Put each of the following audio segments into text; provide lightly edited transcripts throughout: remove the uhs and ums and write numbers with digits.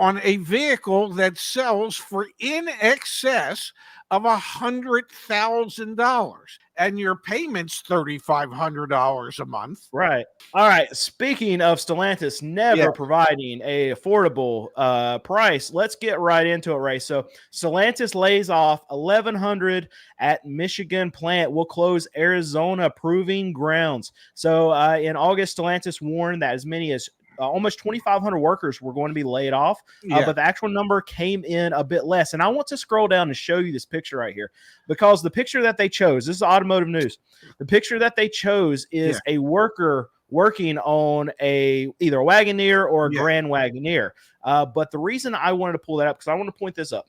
on a vehicle that sells for in excess of $100,000 and your payment's $3,500 a month. Right. All right. Speaking of Stellantis Yeah. never providing a affordable price, let's get right into it, Ray. So Stellantis lays off 1,100 at Michigan plant. Will close Arizona proving grounds. So in August, Stellantis warned that as many as almost 2,500 workers were going to be laid off, but the actual number came in a bit less. And I want to scroll down and show you this picture right here, because the picture that they chose, this is automotive news. The picture that they chose is a worker working on either a Wagoneer or a Grand Wagoneer. But the reason I wanted to pull that up, because I want to point this out.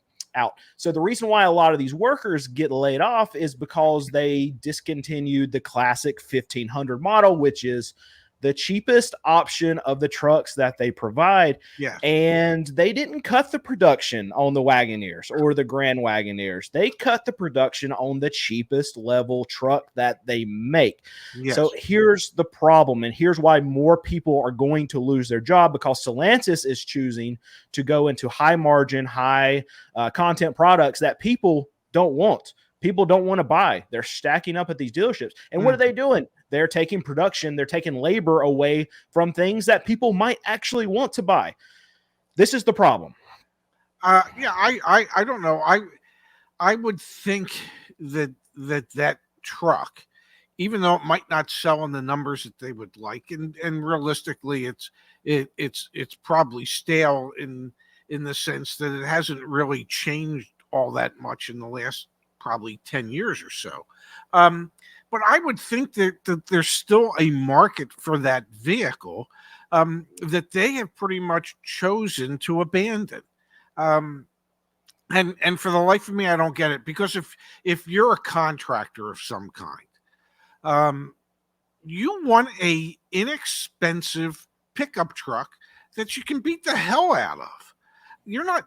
So the reason why a lot of these workers get laid off is because they discontinued the classic 1500 model, which is the cheapest option of the trucks that they provide. Yeah. And they didn't cut the production on the Wagoneers or the Grand Wagoneers. They cut the production on the cheapest level truck that they make. Yes. So here's the problem, and here's why more people are going to lose their job, because Stellantis is choosing to go into high margin, high content products that people don't want. People don't want to buy. They're stacking up at these dealerships. And what are they doing? They're taking production, they're taking labor away from things that people might actually want to buy. This is the problem. I don't know. I would think that truck, even though it might not sell in the numbers that they would like, and realistically it's probably stale in the sense that it hasn't really changed all that much in the last probably 10 years or so. But I would think that there's still a market for that vehicle that they have pretty much chosen to abandon. And for the life of me, I don't get it, because if you're a contractor of some kind, you want a inexpensive pickup truck that you can beat the hell out of. You're not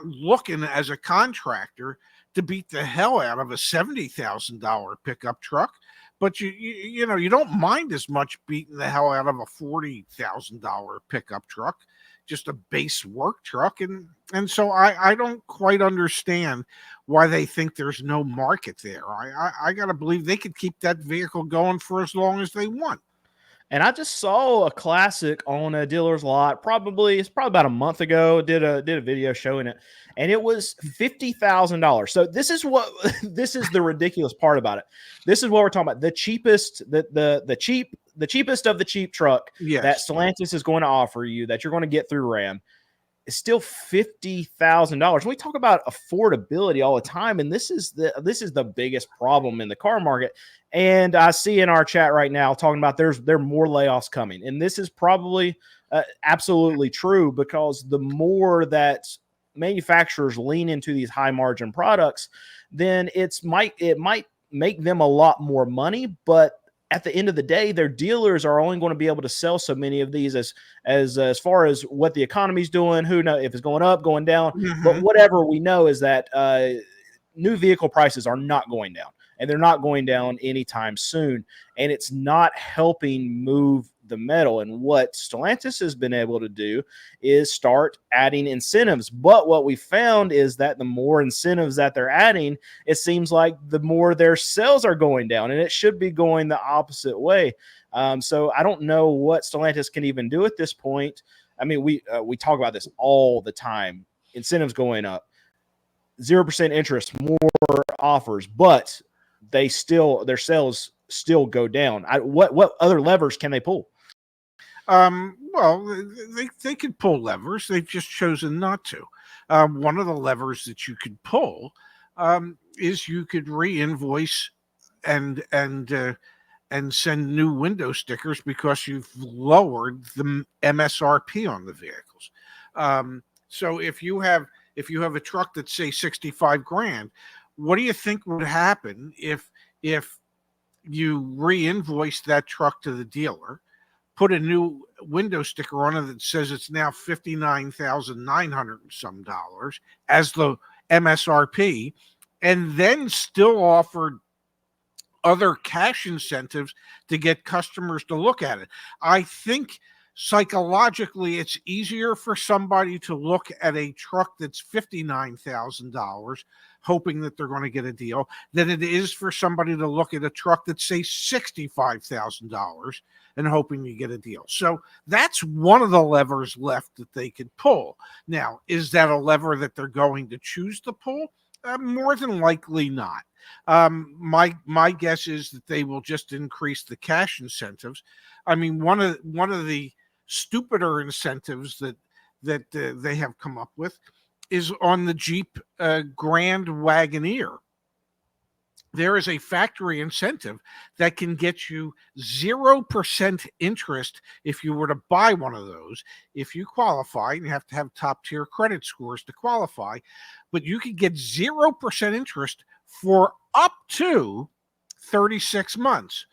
looking as a contractor to beat the hell out of a $70,000 pickup truck, but you know, you don't mind as much beating the hell out of a $40,000 pickup truck, just a base work truck. And so I don't quite understand why they think there's no market there. I gotta believe they could keep that vehicle going for as long as they want. And I just saw a classic on a dealer's lot. It's probably about a month ago. Did a video showing it, and it was $50,000. So this is the ridiculous part about it. This is what we're talking about. The cheapest, the cheapest of the cheap truck that Stellantis is going to offer you, that you're going to get through Ram, is still $50,000. We talk about affordability all the time, and this is the biggest problem in the car market. And I see in our chat right now talking about there are more layoffs coming, and this is probably absolutely true, because the more that manufacturers lean into these high margin products, then it might make them a lot more money, but at the end of the day, their dealers are only going to be able to sell so many of these as far as what the economy's doing. Who knows if it's going up, going down? But whatever we know is that new vehicle prices are not going down, and they're not going down anytime soon. And it's not helping move the metal. And what Stellantis has been able to do is start adding incentives. But what we found is that the more incentives that they're adding, it seems like the more their sales are going down, and it should be going the opposite way. So I don't know what Stellantis can even do at this point. I mean, we talk about this all the time. Incentives going up, 0% interest, more offers, but their sales still go down. What other levers can they pull? Well, they could pull levers. They've just chosen not to. One of the levers that you could pull is you could re-invoice and send new window stickers because you've lowered the MSRP on the vehicles. So if you have a truck that's, say, 65 grand, what do you think would happen if you re-invoice that truck to the dealer, put a new window sticker on it that says it's now $59,900 and some dollars as the MSRP, and then still offered other cash incentives to get customers to look at it? I think psychologically, it's easier for somebody to look at a truck that's $59,000, hoping that they're going to get a deal, than it is for somebody to look at a truck that's, say, $65,000 and hoping you get a deal. So that's one of the levers left that they could pull. Now, is that a lever that they're going to choose to pull? More than likely not. My guess is that they will just increase the cash incentives. I mean, one of the stupider incentives that they have come up with is on the Jeep Grand Wagoneer. There is a factory incentive that can get you 0% interest if you were to buy one of those. If you qualify, and you have to have top tier credit scores to qualify, but you could get 0% interest for up to 36 months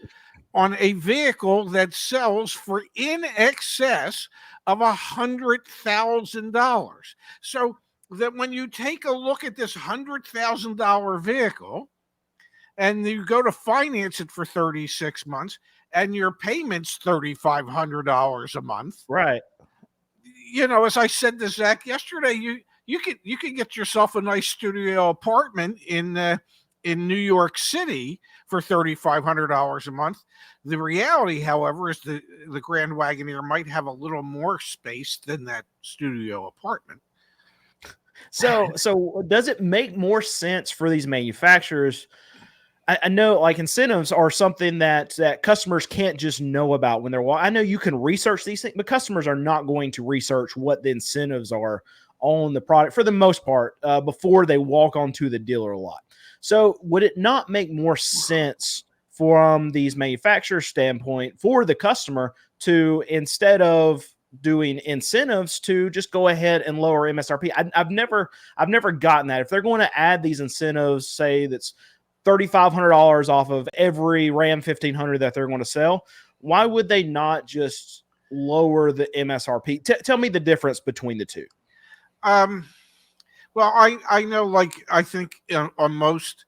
on a vehicle that sells for in excess of $100,000. So that when you take a look at this $100,000 vehicle and you go to finance it for 36 months and your payment's $3,500 a month, Right. as I said to Zach yesterday, you could get yourself a nice studio apartment in New York City for $3,500 a month. The reality, however, is the Grand Wagoneer might have a little more space than that studio apartment. So does it make more sense for these manufacturers? I know like incentives are something that customers can't just know about when they're. I know you can research these things, but customers are not going to research what the incentives are on the product for the most part before they walk onto the dealer lot. So would it not make more sense from these manufacturers' standpoint for the customer to, instead of doing incentives, to just go ahead and lower MSRP? I've never gotten that. If they're going to add these incentives, say that's $3,500 off of every Ram 1500 that they're going to sell, why would they not just lower the MSRP? Tell me the difference between the two. Well, I know, like, I think on most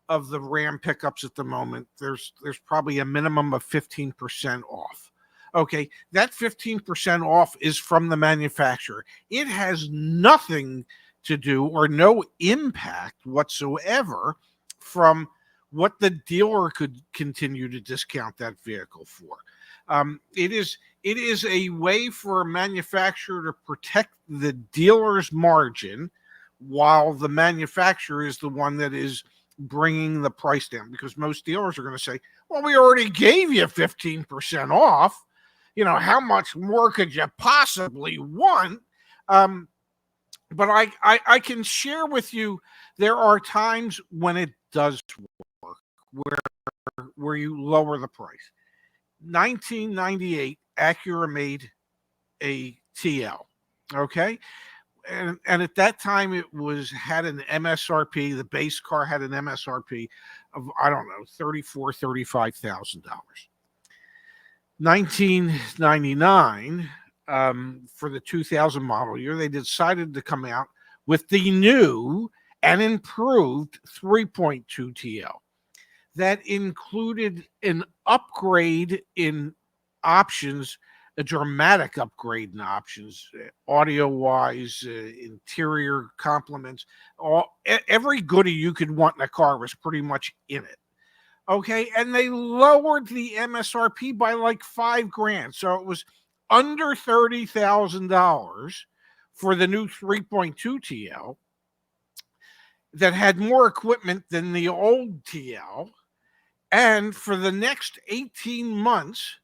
of the Ram pickups at the moment, there's probably a minimum of 15% off. Okay, that 15% off is from the manufacturer. It has nothing to do or no impact whatsoever from what the dealer could continue to discount that vehicle for. It is a way for a manufacturer to protect the dealer's margin while the manufacturer is the one that is bringing the price down, because most dealers are going to say, well, we already gave you 15% off. How much more could you possibly want? But I can share with you, there are times when it does work, where you lower the price. 1998, Acura made a TL, okay? And at that time, it had an MSRP. The base car had an MSRP of, I don't know, $35,000. 1999, for the 2000 model year, they decided to come out with the new and improved 3.2 TL. That included an upgrade in options, a dramatic upgrade in options, audio-wise, interior complements. Every goodie you could want in a car was pretty much in it. Okay, and they lowered the MSRP by like $5,000, so it was under $30,000 for the new 3.2 TL that had more equipment than the old TL. And for the next 18 months,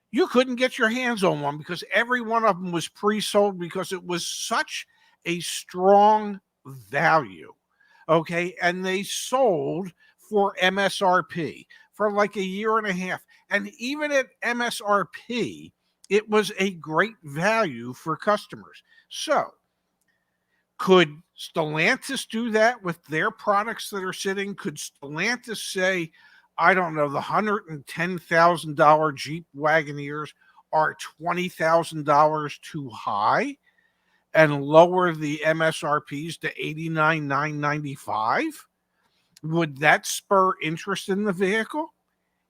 you couldn't get your hands on one because every one of them was pre-sold because it was such a strong value. Okay, and they sold for MSRP for like a year and a half. And even at MSRP, it was a great value for customers. So could Stellantis do that with their products that are sitting? Could Stellantis say, I don't know, the $110,000 Jeep Wagoneers are $20,000 too high and lower the MSRPs to $89,995? Would that spur interest in the vehicle?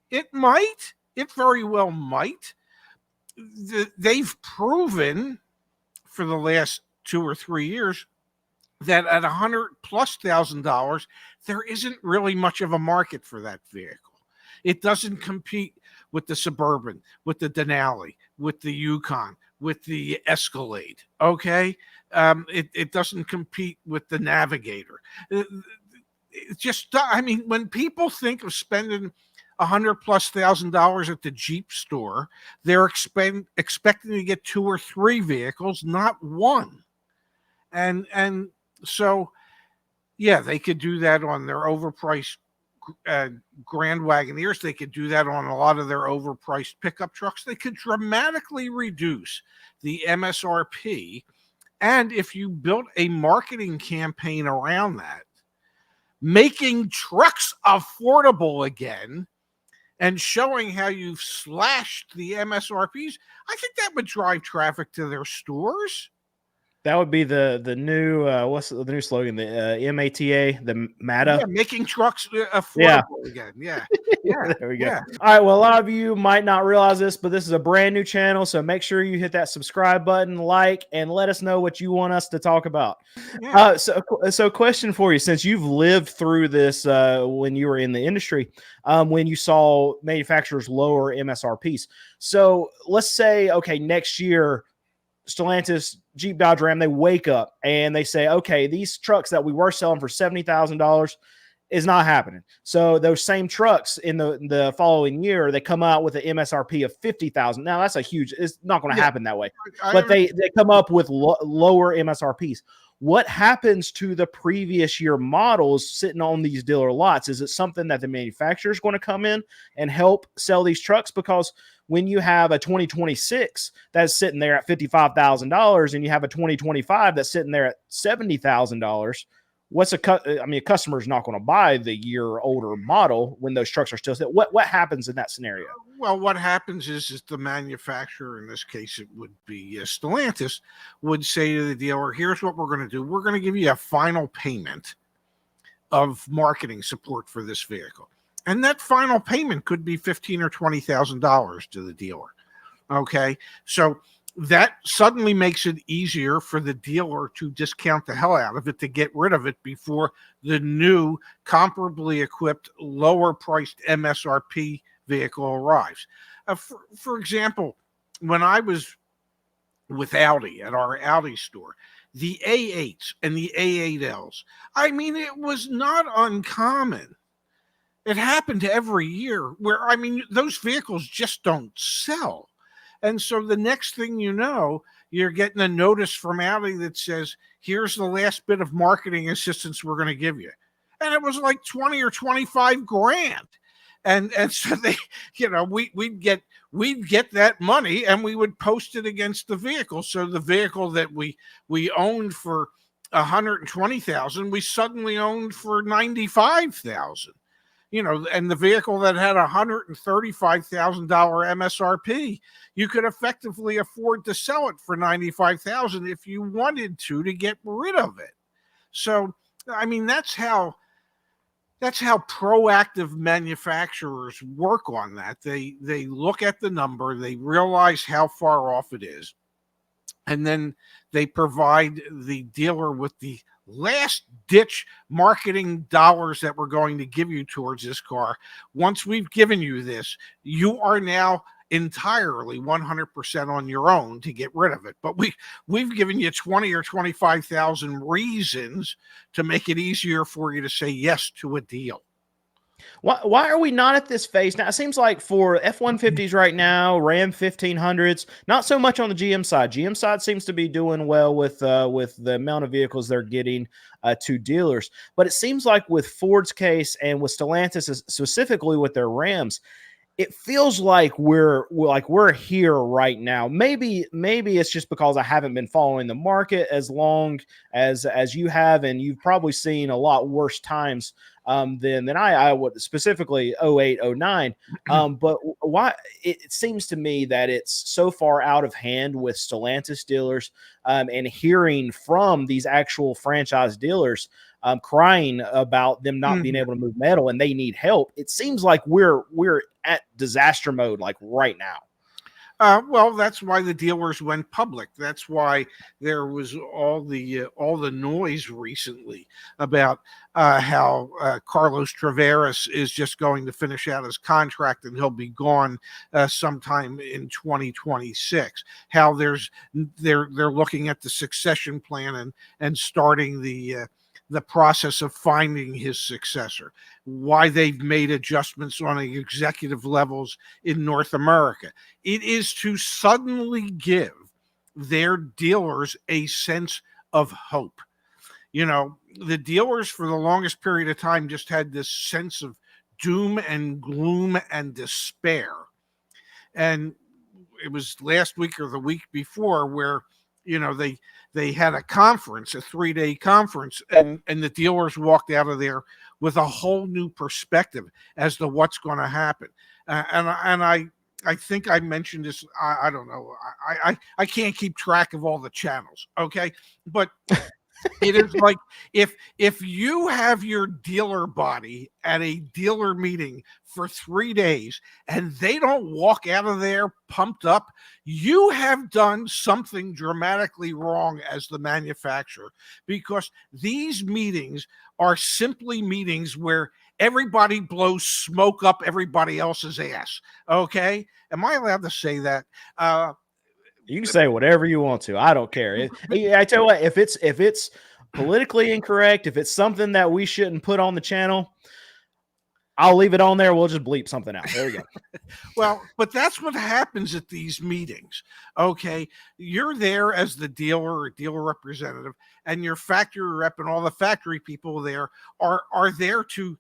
It might. It very well might. they've proven for the last 2 or 3 years that at $100,000+, there isn't really much of a market for that vehicle. It doesn't compete with the Suburban, with the Denali, with the Yukon, with the Escalade. Okay, it doesn't compete with the Navigator. It just, I mean, when people think of spending $100,000+ at the Jeep store, they're expecting to get 2 or 3 vehicles, not one. And so, yeah, they could do that on their overpriced Grand Wagoneers. They could do that on a lot of their overpriced pickup trucks. They could dramatically reduce the MSRP. And if you built a marketing campaign around that, making trucks affordable again and showing how you've slashed the MSRPs, I think that would drive traffic to their stores. That would be the new what's the new slogan? The MATA, the MATA. Yeah, making trucks affordable Yeah. again. Yeah. Yeah, there we go. Yeah. All right. Well, a lot of you might not realize this, but this is a brand new channel. So make sure you hit that subscribe button, like, and let us know what you want us to talk about. Yeah. So question for you, since you've lived through this when you were in the industry, when you saw manufacturers lower MSRPs. So let's say, okay, next year, Stellantis, Jeep, Dodge, Ram, they wake up and they say, okay, these trucks that we were selling for $70,000 is not happening. So those same trucks in the following year, they come out with an MSRP of $50,000. Now that's a huge, it's not going to happen that way, but they come up with lower MSRPs. What happens to the previous year models sitting on these dealer lots? Is it something that the manufacturer is going to come in and help sell these trucks? Because when you have a 2026 that's sitting there at $55,000 and you have a 2025 that's sitting there at $70,000, a customer is not going to buy the year older model when those trucks are still. What happens in that scenario? Well, what happens is the manufacturer, in this case, it would be Stellantis, would say to the dealer, here's what we're going to do. We're going to give you a final payment of marketing support for this vehicle. And that final payment could be $15,000 or $20,000 to the dealer. Okay. So that suddenly makes it easier for the dealer to discount the hell out of it to get rid of it before the new comparably equipped lower priced MSRP vehicle arrives. For example, when I was with Audi at our Audi store, the A8s and the A8Ls, I mean, it was not uncommon. It happened every year where, I mean, those vehicles just don't sell. And so the next thing you know, you're getting a notice from Audi that says, here's the last bit of marketing assistance we're going to give you. And it was like 20 or 25 grand. And so they, we'd get that money and we would post it against the vehicle. So the vehicle that we owned for $120,000, we suddenly owned for $95,000. And the vehicle that had $135,000 MSRP, you could effectively afford to sell it for $95,000 if you wanted to get rid of it. So, I mean, that's how proactive manufacturers work on that. They look at the number, they realize how far off it is, and then they provide the dealer with the last ditch marketing dollars that we're going to give you towards this car. Once we've given you this, you are now entirely 100% on your own to get rid of it. But we've given you 20 or 25,000 reasons to make it easier for you to say yes to a deal. Why are we not at this phase now? It seems like for F-150s right now, Ram 1500s, not so much on the GM side. GM side seems to be doing well with the amount of vehicles they're getting to dealers. But it seems like with Ford's case and with Stellantis specifically with their Rams, it feels like we're here right now. Maybe it's just because I haven't been following the market as long as you have, and you've probably seen a lot worse times than I would, specifically 08, 09. But why it seems to me that it's so far out of hand with Stellantis dealers, and hearing from these actual franchise dealers crying about them not being able to move metal and they need help. It seems like we're at disaster mode like right now. Well, that's why the dealers went public. That's why there was all the noise recently about how Carlos Tavares is just going to finish out his contract and he'll be gone sometime in 2026. How they're looking at the succession plan and starting the process of finding his successor. Why they've made adjustments on the executive levels in North America. It is to suddenly give their dealers a sense of hope. You know, the dealers for the longest period of time just had this sense of doom and gloom and despair. And it was last week or the week before where, you know, they had a conference, a 3-day conference, and the dealers walked out of there with a whole new perspective as to what's going to happen. I think I mentioned this. I don't know. I can't keep track of all the channels. Okay, but it is like if you have your dealer body at a dealer meeting for 3 days and they don't walk out of there pumped up, you have done something dramatically wrong as the manufacturer, because these meetings are simply meetings where everybody blows smoke up everybody else's ass. Okay, am I allowed to say that? You can say whatever you want to. I don't care. I tell you what, if it's politically incorrect, if it's something that we shouldn't put on the channel, I'll leave it on there. We'll just bleep something out. There we go. Well, but that's what happens at these meetings. Okay. You're there as the dealer or dealer representative, and your factory rep and all the factory people there are there to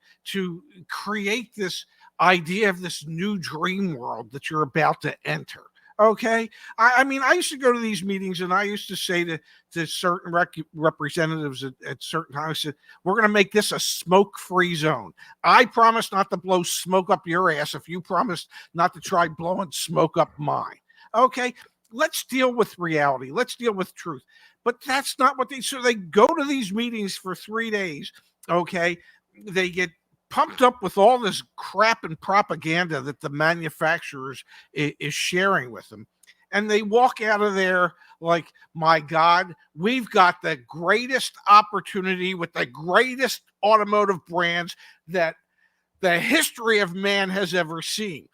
create this idea of this new dream world that you're about to enter. Okay. I mean, I used to go to these meetings and I used to say to certain representatives at certain times, I said, we're going to make this a smoke free zone. I promise not to blow smoke up your ass if you promise not to try blowing smoke up mine. Okay. Let's deal with reality. Let's deal with truth. But that's not what so they go to these meetings for 3 days. Okay. They get pumped up with all this crap and propaganda that the manufacturers is sharing with them. And they walk out of there like, my God, we've got the greatest opportunity with the greatest automotive brands that the history of man has ever seen.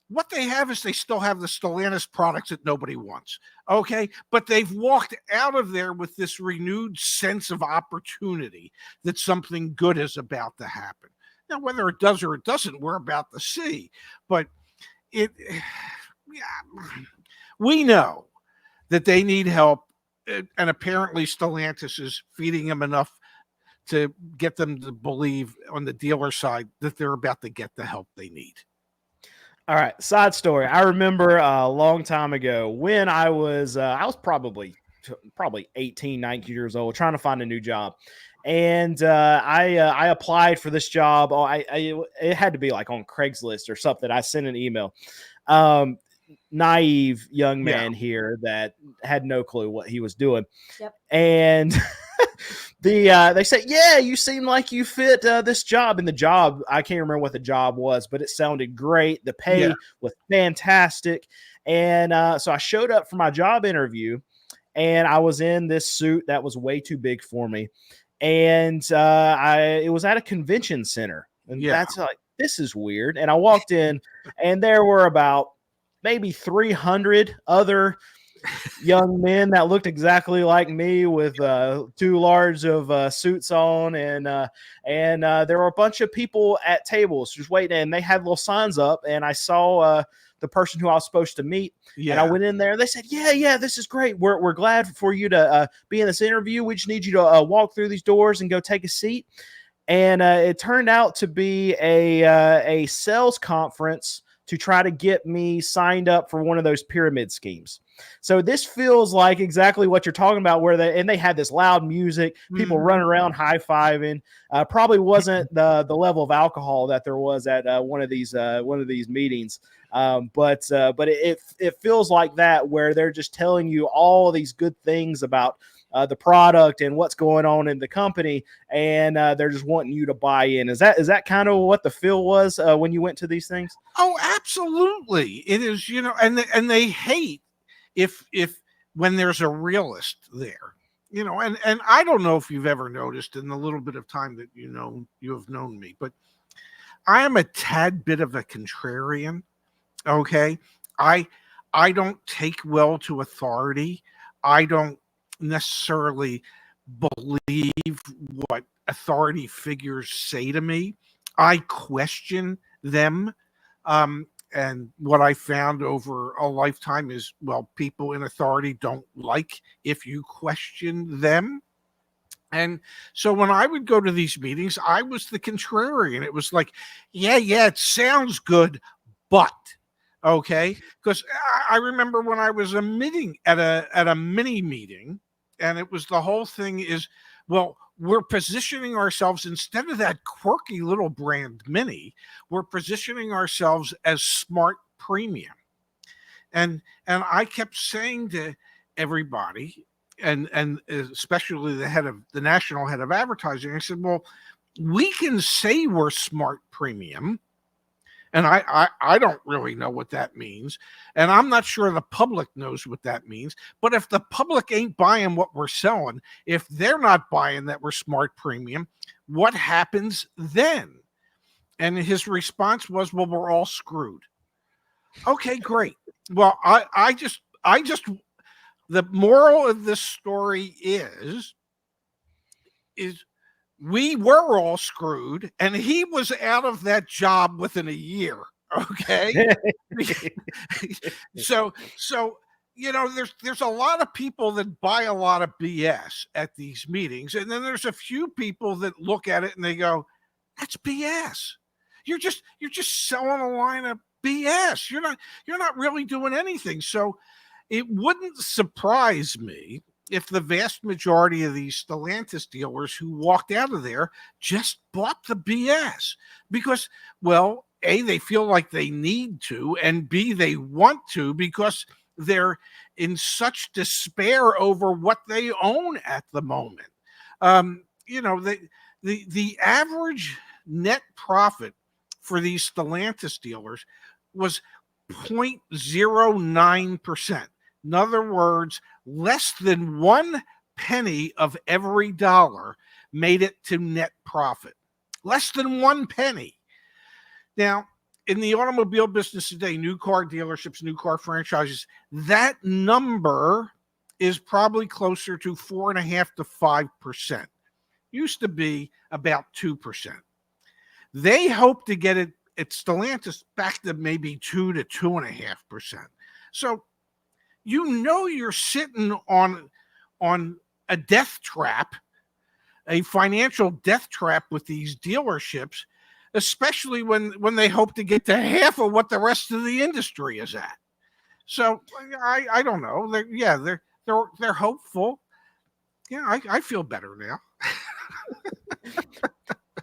What they have is they still have the Stellantis products that nobody wants. Okay. But they've walked out of there with this renewed sense of opportunity that something good is about to happen. Now, whether it does or it doesn't, we're about to see. But yeah, we know that they need help, and apparently Stellantis is feeding them enough to get them to believe on the dealer side that they're about to get the help they need. All right, side story. I remember a long time ago when I was probably 18, 19 years old, trying to find a new job. And I applied for this job. It had to be like on Craigslist or something. I sent an email. Naive young man here that had no clue what he was doing. Yep. And they said, yeah, you seem like you fit this job. And the job, I can't remember what the job was, but it sounded great. The pay was fantastic. And so I showed up for my job interview, and I was in this suit that was way too big for me. And it was at a convention center. And that's like, this is weird. And I walked in, and there were about maybe 300 other young men that looked exactly like me with too large of suits on. And there were a bunch of people at tables just waiting, and they had little signs up. And I saw the person who I was supposed to meet. And I went in there. They said, yeah, this is great. We're glad for you to be in this interview. We just need you to walk through these doors and go take a seat. And it turned out to be a sales conference to try to get me signed up for one of those pyramid schemes. So this feels like exactly what you're talking about, where they had this loud music, people running around high-fiving. Probably wasn't the level of alcohol that there was at one of these meetings. But it feels like that, where they're just telling you all these good things about the product and what's going on in the company, and they're just wanting you to buy in. Is that kind of what the feel was when you went to these things? Oh, absolutely. It is, and they hate if when there's a realist there. And I don't know if you've ever noticed in the little bit of time that you have known me, but I am a tad bit of a contrarian. Okay. I don't take well to authority. I don't necessarily believe what authority figures say to me. I question them. And what I found over a lifetime is, well, people in authority don't like if you question them. And so when I would go to these meetings, I was the contrarian. It was like, yeah, it sounds good, but okay. Because I remember when I was admitting at a mini meeting, and it was the whole thing is, well, we're positioning ourselves instead of that quirky little brand mini, we're positioning ourselves as smart premium. And I kept saying to everybody, and especially the national head of advertising, I said, well, we can say we're smart premium, and I don't really know what that means, and I'm not sure the public knows what that means. But if the public ain't buying what we're selling, if they're not buying that we're smart premium, what happens then? And his response was, well, we're all screwed. Okay, great. Well, I just the moral of this story is we were all screwed, and he was out of that job within a year. Okay. so there's a lot of people that buy a lot of BS at these meetings, and then there's a few people that look at it and they go, that's BS. You're just selling a line of BS. You're not really doing anything. So it wouldn't surprise me if the vast majority of these Stellantis dealers who walked out of there just bought the BS because, well, A, they feel like they need to, and B, they want to because they're in such despair over what they own at the moment. The average net profit for these Stellantis dealers was 0.09%. In other words, less than 1 penny of every dollar made it to net profit. Less than 1 penny. Now, in the automobile business today, new car dealerships, new car franchises, that number is probably closer to 4.5% to 5%. Used to be about 2%. They hope to get it at Stellantis back to maybe 2 to 2.5%. So you're sitting on a death trap, a financial death trap with these dealerships, especially when they hope to get to half of what the rest of the industry is at. So I don't know. They're hopeful. Yeah, I feel better now.